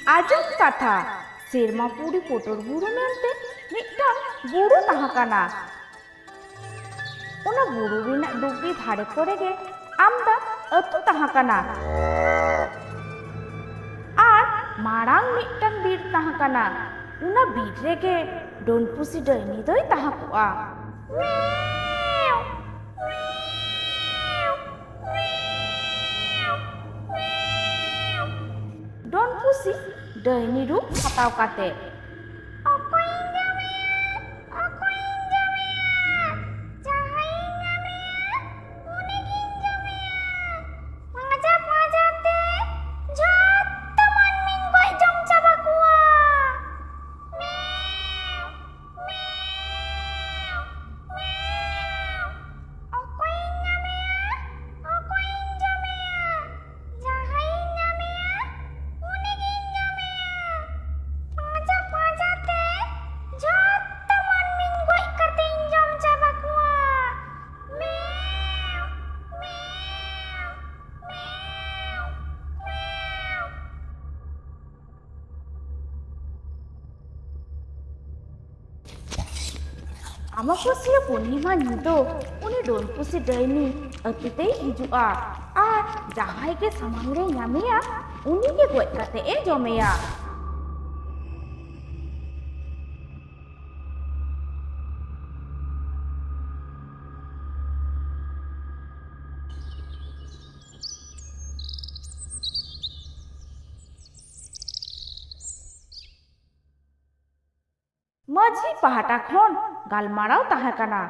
ᱟᱸᱡᱚᱢ ᱠᱟᱛᱷᱟ ᱥᱮᱨᱢᱟ ᱯᱩᱨᱤ ᱯᱚᱴᱚᱨ ᱵᱩᱨᱩ ᱢᱮᱱᱛᱮ ᱢᱤᱫᱴᱟᱝ ᱵᱩᱨᱩ ᱛᱟᱦᱮᱸ ᱠᱟᱱᱟ᱾ ᱚᱱᱟ ᱵᱩᱨᱩ ᱨᱮᱱᱟᱜ ᱰᱩᱜᱤ ᱫᱷᱟᱨᱮ ᱠᱚᱨᱮ ᱜᱮ ᱟᱢᱫᱟ ᱟᱹᱛᱩ ᱛᱟᱦᱮᱸ ᱠᱟᱱᱟ ᱟᱨ ᱢᱟᱲᱟᱝ ᱢᱤᱫᱴᱟᱝ ᱵᱤᱨ ᱛᱟᱦᱮᱸ ᱠᱟᱱᱟ᱾ ᱚᱱᱟ ᱵᱤᱨ ᱨᱮᱜᱮ ᱰᱚᱱᱯᱩᱥᱤ ᱰᱟᱹᱭᱱᱤ ᱫᱚᱭ ᱛᱟᱦᱮᱸ ᱠᱚᱜᱼᱟ᱾ ᱰᱚᱱᱯᱩᱥᱤ ᱰᱟᱹᱭᱱᱤ ᱨᱩᱯ ᱦᱟᱛᱟᱣ ᱠᱟᱛᱮ ᱟᱢᱵᱟᱵᱟᱹᱥᱭᱟᱹ ᱯᱩᱨᱱᱤᱢᱟ ᱧᱤᱫᱟᱹ ᱩᱱᱤ ᱰᱚᱱᱯᱩᱥᱤ ᱰᱟᱹᱭᱱᱤ ᱟᱹᱛᱩ ᱛᱮᱭ ᱦᱤᱡᱩᱜᱼᱟ ᱟᱨ ᱡᱟᱦᱟᱸᱭ ᱜᱮ ᱥᱟᱢᱟᱝ ᱨᱮ ᱧᱟᱢᱮᱭᱟ ᱩᱱᱤᱜᱮ ᱜᱚᱡ ᱠᱟᱛᱮ ᱮ ᱡᱚᱢᱮᱭᱟ᱾ ᱢᱟᱹᱡᱷᱤ ᱯᱟᱦᱴᱟ ᱠᱷᱚᱱ ᱜᱟᱞᱢᱟᱨᱟᱣ ᱛᱟᱦᱮᱸ ᱠᱟᱱᱟ᱾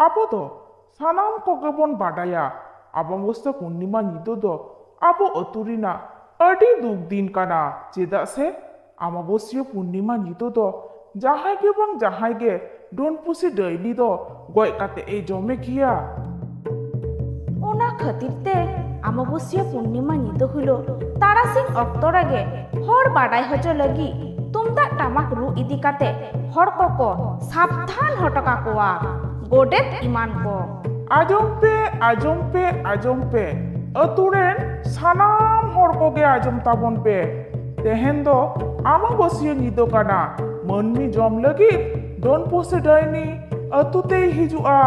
ᱟᱵᱚ ᱫᱚ ᱥᱟᱱᱟᱢ ᱠᱚᱜᱮ ᱵᱚᱱ ᱵᱟᱰᱟᱭᱟ ᱚᱢᱟᱵᱚᱥᱭᱟᱹ ᱯᱩᱨᱱᱤᱢᱟ ᱧᱤᱫᱟᱹ ᱫᱚ ᱟᱵᱚ ᱟᱹᱛᱩ ᱨᱮᱱᱟᱜ ᱟᱹᱰᱤ ᱫᱩᱠ ᱫᱤᱱ ᱠᱟᱱᱟ᱾ ᱪᱮᱫᱟᱜ ᱥᱮ ᱚᱢᱟᱵᱚᱥᱭᱟᱹ ᱯᱩᱨᱱᱤᱢᱟ ᱧᱤᱫᱟᱹ ᱫᱚ ᱡᱟᱦᱟᱸᱭ ᱜᱮ ᱵᱟᱝ ᱡᱟᱦᱟᱸᱭ ᱜᱮ ᱰᱚᱱᱯᱩᱥᱤ ᱰᱟᱹᱭᱱᱤ ᱫᱚ ᱜᱚᱡ ᱠᱟᱛᱮ ᱮ ᱡᱚᱢᱮ ᱜᱮᱭᱟ᱾ ᱚᱱᱟ ᱠᱷᱟᱹᱛᱤᱨ ᱛᱮ ᱚᱢᱟᱵᱚᱥᱭᱟᱹ ᱯᱩᱨᱱᱤᱢᱟ ᱧᱤᱫᱟᱹ ᱦᱤᱞᱳᱜ ᱛᱟᱨᱟᱥᱤᱧ ᱚᱠᱛᱚ ᱨᱮᱜᱮ ᱦᱚᱲ ᱵᱟᱰᱟᱭ ᱦᱚᱪᱚ ᱞᱟᱹᱜᱤᱫ ᱛᱩᱢᱫᱟᱜ ᱴᱟᱢᱟᱠ ᱨᱩ ᱤᱫᱤ ᱠᱟᱛᱮ ᱦᱚᱲ ᱠᱚᱠᱚ ᱥᱟᱵᱫᱷᱟᱱ ᱦᱚᱴᱚ ᱠᱟᱠᱚᱣᱟ ᱜᱚᱰᱮᱛ ᱮᱢᱟᱱ ᱠᱚ᱾ ᱟᱸᱡᱚᱢ ᱯᱮ ᱟᱸᱡᱚᱢ ᱯᱮ ᱟᱸᱡᱚᱢ ᱯᱮ ᱟᱹᱛᱩ ᱨᱮᱱ ᱥᱟᱱᱟᱢ ᱦᱚᱲ ᱠᱚᱜᱮ ᱟᱸᱡᱚᱢ ᱛᱟᱵᱚᱱ ᱯᱮ, ᱛᱮᱦᱮᱧ ᱫᱚ ᱚᱢᱟᱵᱚᱥᱭᱟᱹ ᱧᱤᱫᱟᱹ ᱠᱟᱱᱟ᱾ ᱢᱟᱹᱱᱢᱤ ᱡᱚᱢ ᱞᱟᱹᱜᱤᱫ ᱰᱚᱱᱯᱩᱥᱤ ᱰᱟᱹᱭᱱᱤ ᱟᱹᱛᱩ ᱛᱮᱭ ᱦᱤᱡᱩᱜᱼᱟ᱾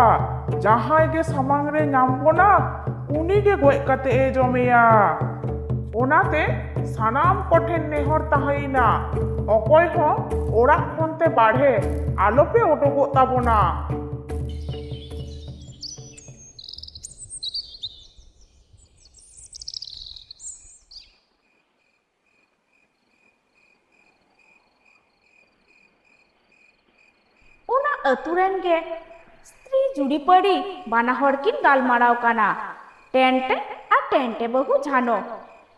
ᱡᱟᱦᱟᱸᱭ ᱜᱮ ᱥᱟᱢᱟᱝ ᱨᱮ ᱧᱟᱢ ᱵᱚᱱᱟ ᱩᱱᱤᱜᱮ ᱜᱚᱡ ᱠᱟᱛᱮ ᱮ ᱡᱚᱢᱮᱭᱟ᱾ ᱚᱱᱟᱛᱮ ᱥᱟᱱᱟᱢ ᱠᱚᱴᱷᱮᱱ ᱱᱮᱦᱚᱨ ᱛᱟᱦᱮᱸᱭᱮᱱᱟ ᱚᱠᱚᱭ ᱦᱚᱸ ᱚᱲᱟᱜ ᱠᱷᱚᱱᱛᱮ ᱵᱟᱲᱦᱮ ᱟᱞᱚᱯᱮ ᱩᱰᱩᱠᱚᱜ ᱛᱟᱵᱚᱱᱟ᱾ ᱚᱱᱟ ᱟᱹᱛᱩ ᱨᱮᱱ ᱜᱮ ᱥᱛᱨᱤ ᱡᱩᱨᱤᱯᱟᱹᱨᱤ ᱵᱟᱱᱟ ᱦᱚᱲ ᱠᱤᱱ ᱜᱟᱞᱢᱟᱨᱟᱣ ᱠᱟᱱᱟ, ᱴᱮᱱᱴᱮ ᱟᱨ ᱴᱮᱱᱴᱮ ᱵᱟᱹᱦᱩ ᱡᱷᱟᱱᱚ᱾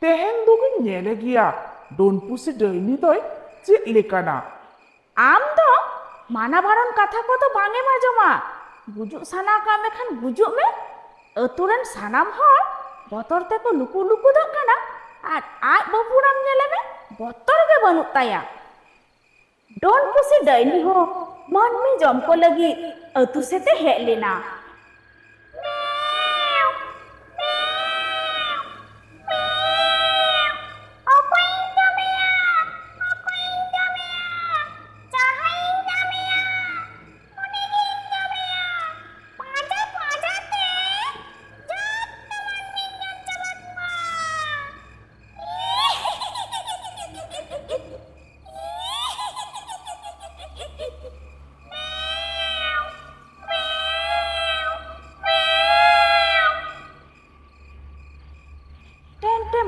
ᱛᱮᱦᱮᱧ ᱫᱚᱵᱤᱱ ᱧᱮᱞᱮ ᱜᱮᱭᱟ ᱰᱚᱱᱯᱩᱥᱤ ᱰᱟᱹᱭᱱᱤ ᱫᱚᱭ ᱪᱮᱫ ᱞᱮᱠᱟᱱᱟ᱾ ᱟᱢ ᱫᱚ ᱢᱟᱱᱟ ᱵᱟᱨᱚᱱ ᱠᱟᱛᱷᱟ ᱠᱚᱫᱚ ᱵᱟᱝ ᱮᱢ ᱟᱸᱡᱚᱢᱟ᱾ ᱜᱩᱡᱩᱜ ᱥᱟᱱᱟ ᱠᱟᱜ ᱢᱮᱠᱷᱟᱱ ᱜᱩᱡᱩᱜ ᱢᱮ᱾ ᱟᱹᱛᱩ ᱨᱮᱱ ᱥᱟᱱᱟᱢ ᱦᱚᱲ ᱵᱚᱛᱚᱨ ᱛᱮᱠᱚ ᱞᱩᱠᱩ ᱞᱩᱠᱩᱫᱚᱜ ᱠᱟᱱᱟ ᱟᱨ ᱟᱡ ᱵᱟᱹᱵᱩᱨᱟᱢ ᱧᱮᱞᱮ ᱢᱮ ᱵᱚᱛᱚᱨ ᱜᱮ ᱵᱟᱹᱱᱩᱜ ᱛᱟᱭᱟ᱾ ᱰᱚᱱᱯᱩᱥᱤ ᱰᱟᱹᱭᱱᱤ ᱦᱚᱸ ᱢᱟᱹᱱᱢᱤ ᱡᱚᱢ ᱠᱚ ᱞᱟᱹᱜᱤᱫ ᱟᱹᱛᱩ ᱥᱮᱫᱮ ᱦᱮᱡ ᱞᱮᱱᱟ᱾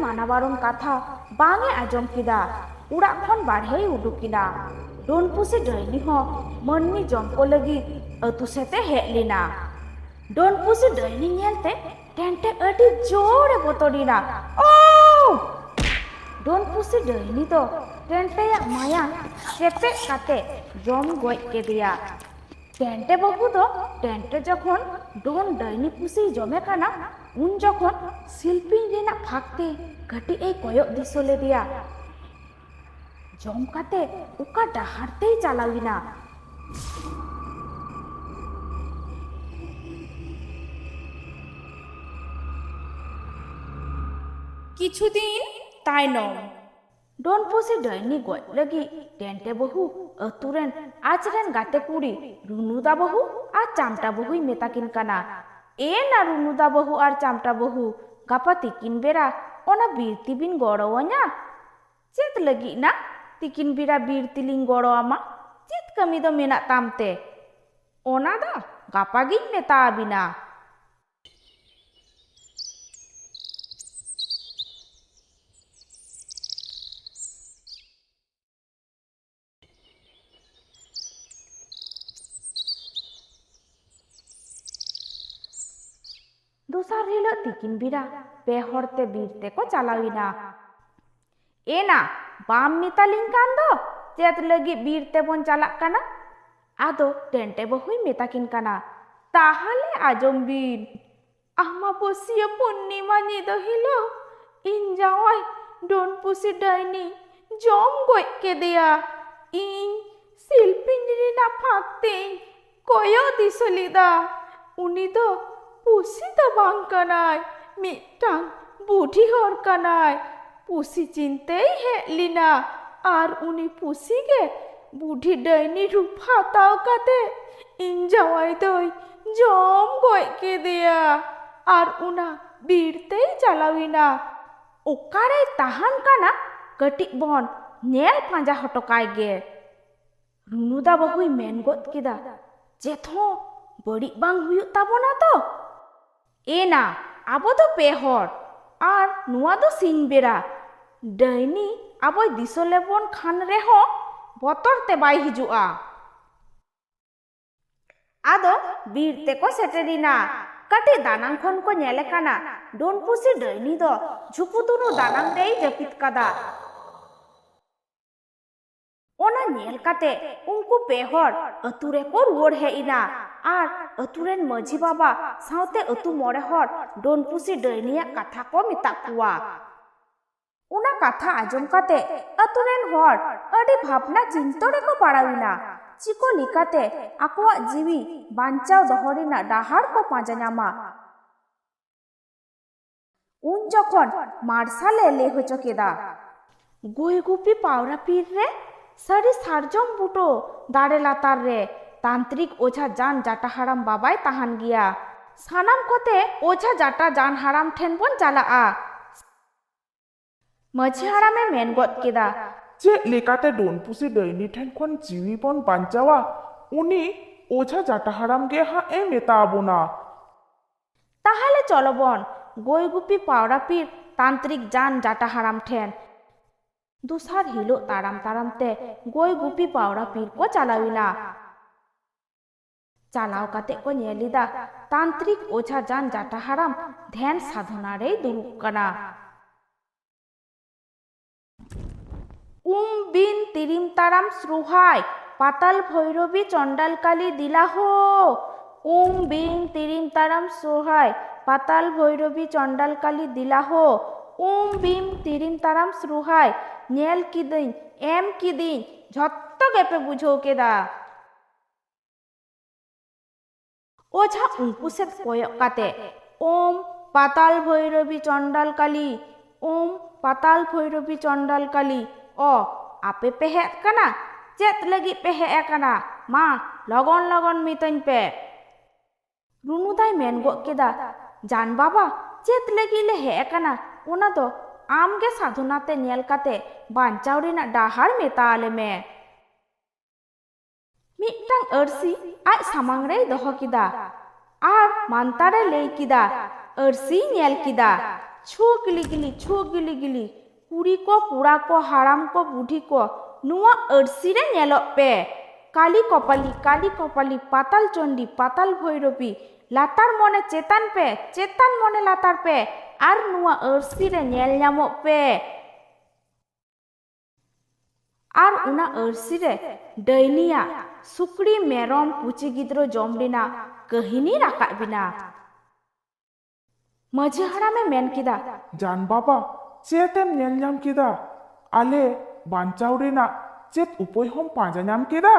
মানা বারণ কথা বাঙে আজম কিদা উড়াক খন বাড়হেই উডুক কিনা। ডোনপুসি ডাইনি হᱚᱸ ᱢᱟᱹᱱᱢᱤ ᱡᱚᱢ ᱠᱚ ᱞᱟᱹᱜᱤᱫ ᱟᱹᱛᱩ ᱥᱮᱫᱮ ᱦᱮᱡ ᱞᱮᱱᱟ᱾ ᱰᱳᱱᱯᱩᱥᱤ ᱰᱟᱹᱭᱱᱤ ᱧᱮᱞᱛᱮ ᱴᱮᱱᱴᱮ ᱟᱹᱰᱤ ᱡᱳᱨᱮ ᱵᱚᱛᱚᱨᱮᱱᱟ᱾ ᱳ! ᱰᱳᱱᱯᱩᱥᱤ ᱰᱟᱹᱭᱱᱤ ᱫᱚ ᱴᱮᱱᱴᱮᱭᱟᱜ ᱢᱟᱭᱟᱝ ᱪᱮᱯᱮᱫ ᱠᱟᱛᱮ ᱡᱚᱢ ᱜᱚᱡ ᱠᱮᱫᱮᱭᱟ᱾ ᱴᱮᱱᱴᱮ ᱵᱟᱹᱵᱩ ᱫᱚ ᱴᱮᱱᱴᱮ ᱡᱚᱠᱷᱚᱱ ᱰᱳᱱ ᱰᱟᱹᱭᱱᱤ ᱯᱩᱥᱤᱭ ᱡᱚᱢᱮ ᱠᱟᱱᱟ ᱩᱱ ᱡᱚᱠᱷᱚᱱ ᱥᱤᱞᱯᱤᱧ ᱨᱮᱱᱟᱜ ᱯᱷᱟᱸᱠᱛᱮ ᱠᱟᱹᱴᱤᱡ ᱮ ᱠᱚᱭᱚᱜ ᱫᱤᱥᱟᱹ ᱞᱮᱫᱮᱭᱟ᱾ ᱡᱚᱢ ᱠᱟᱛᱮ ᱚᱠᱟ ᱰᱟᱦᱟᱨ ᱛᱮᱭ ᱪᱟᱞᱟᱣᱮᱱᱟ᱾ কিছুদিন তাইনম डोन पुसी डाइनी गoj लगी टेंटे बहु अतुरेन आचरेन गाते कुड़ी रुनुदा बहु और चामटा बहु मेताकिन काना ए ना रुनुदा बहु और चामटा बहु गापा तिकिन बेरा ओना बीरती बिन गड़ोवanya चेत लगी ना तिकिन बेरा बीरती लिंग गड़ोआमा चेत कमी दो मेना तामते ओना दा गापा गिन मेता आबिना दूसर हिलो तिकिन बिरा पे हरते बीरते को चलाविना एना बाम मितालिन कान दो चेत लगी बीरते बोन चलाक काना आदो टेंटे बहुई मेताकिन काना ताहले आजम बिन आमा बसिया पूर्णिमा निदो हिलो इन जावाई डोन पुसी डाइनी जम गoj केदेया इन शिल्पिनी ना फाकते कोयो दिसलिदा उनी दो पुसी तो बांग कनाय मिटांग बुढ़ी हर कनाय pussy Chinte he Helena are उनी पुसी के बुढ़ी डाइनी रूप हाताव काते इन जावाई दोई जम गoj केदेया आर उना बीरते चलाविना ओकारे ताहान काना कटिक बन नेल पांजा हटोकाय गे रुनुदा बहुई मेन गद किदा जेथो बड़ी बांग हुयु ताबोना तो एना आबो दो पेहर और नुआ दो सिंग बेरा डाइनी आबो दिसोलेबन खान रेहो बतर ते बाय हिजुआ आदो बीरते को सेटेरिना कटी दानांग खन को नेले काना डोन पुसी डाइनी दो झुपुतुनु दानांग दे जपित कदा ओना नेल काते उनको पेहर अतुरे को रुवर हेइना आर अतुरेन मझी बाबा साउते अतु मोड़े हर डोन पुसी डाइनिया कथा को मिता कुआ उना कथा आजम काते अतुरेन हर अडी भावना चिंतरे को पड़ाविना चिको लिकाते आकुआ जीवी बांचाव दहरिना डाहार को पांजानामा उन जखन मार्शाले ले होचो केदा गयगुपी पावरा पीर रे सारी सारजम बुटो दाड़े लातार रे तांत्रिक ओझा जान जाटा हाराम बाबाय ताहान गिया सानाम कोते ओझा जाटा जान हाराम ठेन बोन चालाआ मझी हारामे मेन गद केदा चे लेकाते डोन पुसी डाइनी ठेन खन जीवी बन बांचावा उनी ओझा जाटा हाराम गे हा ए मेता आबोना ताहले चलो बन गयगुपी पावरा पीर तांत्रिक जान जाटा हाराम ठेन दूसर हिलो ताराम ताराम ते गयगुपी पावरा पीर को चलाविना चालाव काते को नेलिदा तांत्रिक ओझा जान जाटा हाराम ध्यान साधना रे दुरुब कना बिन तिरिम ताराम श्रुहाय पाताल भैरवी चंडाल काली दिला हो बिन तिरिम ताराम श्रुहाय पाताल भैरवी चंडाल काली दिला हो बिम तिरिम ताराम श्रुहाय नेल किदिन एम किदिन झत्तो गेपे बुझो केदा ओझा उनको से कोयक काते ओम पाताल भैरवी चंडाल काली ओम पाताल भैरवी चंडाल काली ओ आपे पे हेक कना चेत लगी पे हेक कना मा लगन लगन मितन पे रुनुदाय मेन गो केदा जान बाबा चेत लगी ले हेक कना ओना दो आम गे साधुनाते नेल काते बांचाव रेना डाहार मेता आले मे मिटटांग अरसी आज सामांग रे दोहो किदा आर मानतारे ले किदा अरसी नेल किदा छो गिली गिली छो गिली गिली कुड़ी को कुड़ा को हाराम को बुढ़ी को नुआ अरसी रे नेलो पे काली कपाली पाताल चंडी पाताल भैरवी लातार मने चेतन मने लातार पे आर नुआ अरसी रे नेल ᱧᱟᱢᱚᱜ पे आर उना अरसी रे डाइनिया सुकड़ी मेरम पुची गिद्रो जम रेना कहिनी राका बिना मझी हारामे मेन किदा जान बाबा चेतेम नेल ᱧᱟᱢ केदा आले बांचाव रेना चेत उपाय हम पांजा ᱧᱟᱢ केदा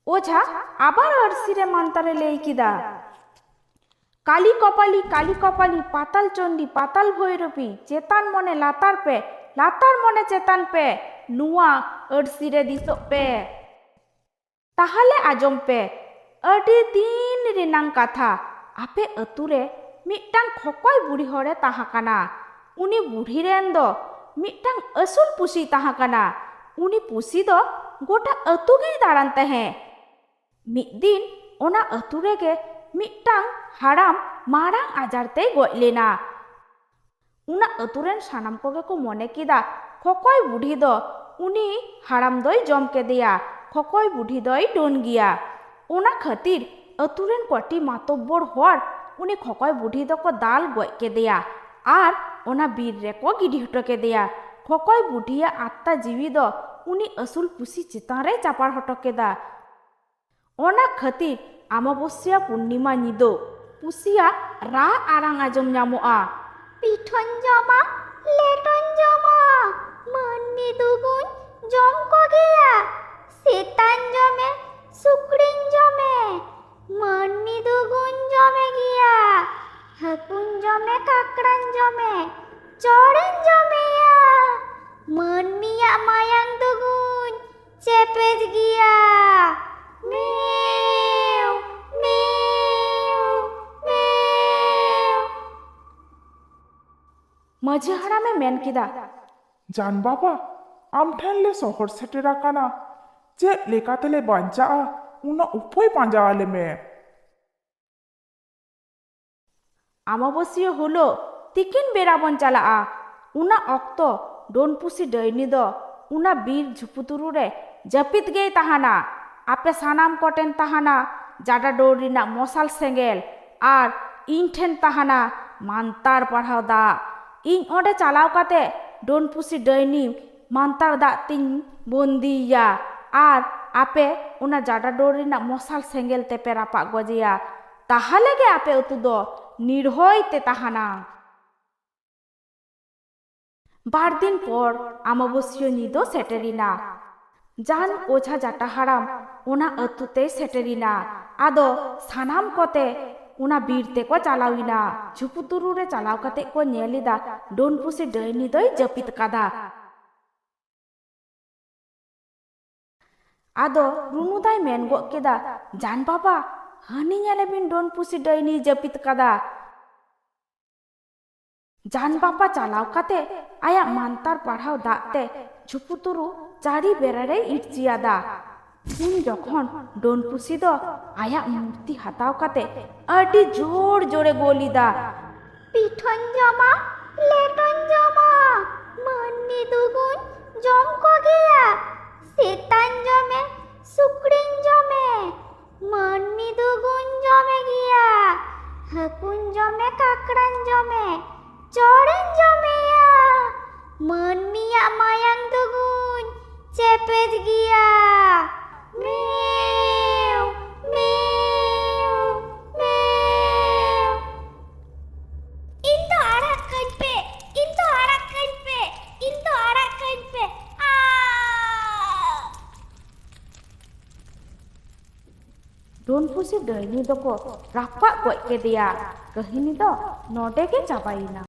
ओझा आबार अरसी रे मानतारे ले किदा কালী কপালি পাতাল চণ্ডী পাতাল ভৈরবী চেতান মনে লাতার পে লাতার মনে চেতান পে নুয়া আড়সিরে দিসো পে। তাহলে আজম পে আডি দিন রেনাং কাথা আপে আতুরে মিটটাং খকয় বুড়ি হরে তাহা কানা। উনি বুড়ি রেন দ মিটটাং আসল পুসি তাহা কানা। উনি পুসি দ গোটা আতু গেই দাঁড়ান তাহে। মিদ দিন ওনা আতু রেগে মিটটাং হারাम मारांग आजारते गज लेना। उना अतुरेन सानाम कोगे को मने किदा खकय बुढ़ी दो उनी हाराम दय जम केदेया खकय बुढ़ी दय डोन गिया। ओना खातिर अतुरेन कटी मातब्बर हर उनी खकय बुढ़ी दो को दाल गज केदेया आर ओना बीर रे को गिडी हटो केदेया। खकय बुढ़िया आत्ता जीवी दो उनी असुल पुसी चितान रे चापाड़ हटो केदा। ओना खातिर अमाबस्या पूर्णिमा निदो पुसिया रा आरांग आजम ᱧᱟᱢᱚᱜᱼᱟ। पिठन जमा लेटन जमा मन्नी दुगुन जम को गया सेतान जमे सुकड़िन जमे मन्नी दुगुन जमे गया हकुन जमे काकड़ान जमे चौड़न जमेया मन्निया मायांग दुगुन चेपेज गया। मेव मेव माझी हाड़ामे मेन किदा जान बाबा आम ठेन ले शहर सेटेरा काना चे लेकातेले बांचा उना उपाय पांजा आले में। अमाबस्या हलो तिकिन बेराबन चला उना अक्तो डोन पुसी डैनी दो उना बीर झुपुतुरु रे जपित गई ताहाना। आपे सानाम कोटेन ताहाना जाडा डोरिना मसाल सेंगेल आर इन ठेन ताहाना मानतार पढ़ाव दा। इन ओडे चालाव काते डोन पुसी डैनी मानतार दा तिन बंदिया आर आपे उना जाडा डोरिना मसाल सेंगेल ते पे रापा गजिया। ताहले गे आपे उतु दो निर्भयते ताहाना। बार दिन पर अमाबस्या निदो सेटेरिना। जान ओझा जाटा हाराम उना अतुते सेटेरिना। आदो सानाम कोते उना बीर ते को चालाविना। झुपुतुरु रे चालाव कते को नेलिदा डोन पुसी डैनी दोय जपित कादा। आदो रुनुदाय मेन गो केदा जान बाबा हानि नेले बिन डोन पुसी डैनी जपित कादा। जान बाबा चालाव कते आया मानतार पढ़ाव दाते झुपुतुरु चारी बेरारे इटचियादा। उन जखन डोन पुसी दो आया मूर्ति हताव कते अडी जोर जोरे गोलीदा। पिठन जमा लेटन जमा मन्नी दुगुन जम को गया सेतान जमे सुकड़िन जमे मन्नी दुगुन जमे गया हकुन जमे काकड़ान जमे चौड़न जमेया मन्निया मायांग दुगुन चेपेज गया। मेव मेव मेव इंतो आड़ा कट पे इंतो आड़ा कट पे इंतो आड़ा कट पे आ डोन पुसी डैनी दो को रापा गज केदिया। कहिनी दो नोडे के चाबाइना।